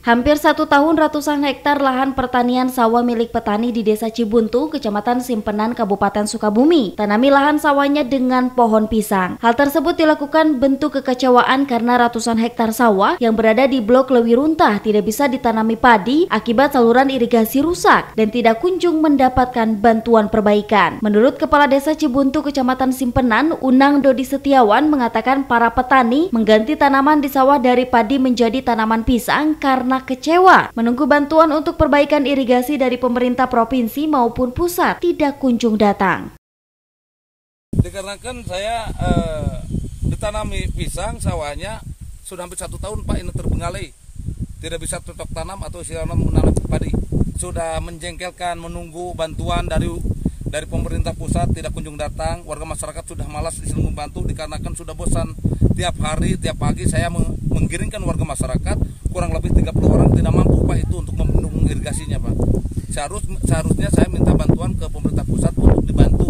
Hampir 1 tahun ratusan hektar lahan pertanian sawah milik petani di Desa Cibuntu, Kecamatan Simpenan, Kabupaten Sukabumi, tanami lahan sawahnya dengan pohon pisang. Hal tersebut dilakukan bentuk kekecewaan karena ratusan hektar sawah yang berada di Blok Lewiruntah tidak bisa ditanami padi akibat saluran irigasi rusak dan tidak kunjung mendapatkan bantuan perbaikan. Menurut Kepala Desa Cibuntu, Kecamatan Simpenan, Unang Dodi Setiawan mengatakan para petani mengganti tanaman di sawah dari padi menjadi tanaman pisang karena kecewa menunggu bantuan untuk perbaikan irigasi dari pemerintah provinsi maupun pusat tidak kunjung datang. Dikarenakan saya ditanami pisang sawahnya sudah hampir 1 tahun Pak, ini terbengkalai, tidak bisa cocok tanam atau istilahnya menanam padi. Sudah menjengkelkan menunggu bantuan dari pemerintah pusat tidak kunjung datang. Warga masyarakat sudah malas disini membantu dikarenakan sudah bosan tiap hari tiap pagi saya menggiringkan warga masyarakat kurang lebih 30 orang tidak mampu Pak itu untuk membendung irigasinya Pak. Seharusnya saya minta bantuan ke pemerintah pusat untuk dibantu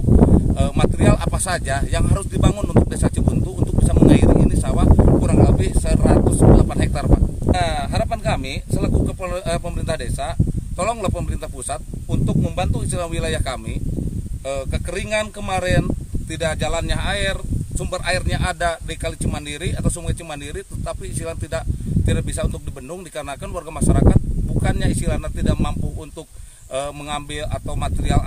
material apa saja yang harus dibangun untuk Desa Cibuntu untuk bisa mengairi ini sawah kurang lebih 108 hektar Pak. Harapan kami selaku pemerintah desa, tolonglah pemerintah pusat untuk membantu istilah wilayah kami. Kekeringan kemarin, tidak jalannya air, sumber airnya ada di Kali Cimandiri atau Sungai Cimandiri, tetapi istilah tidak bisa untuk dibendung dikarenakan warga masyarakat bukannya istilahnya tidak mampu untuk mengambil atau material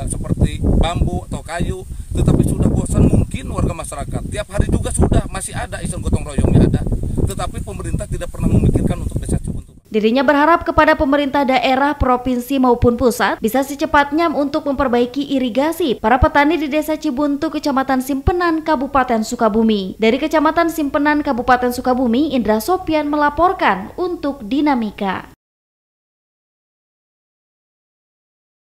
seperti bambu atau kayu, tetapi sudah bosan mungkin warga masyarakat. Tiap hari juga sudah masih ada istilah gotong royongnya ada, tetapi pemerintah tidak pernah memikirkan untuk Desa Cibuntu. Dirinya berharap kepada pemerintah daerah, provinsi maupun pusat bisa secepatnya untuk memperbaiki irigasi para petani di Desa Cibuntu, Kecamatan Simpenan, Kabupaten Sukabumi. Dari Kecamatan Simpenan, Kabupaten Sukabumi, Indra Sopian melaporkan untuk Dinamika.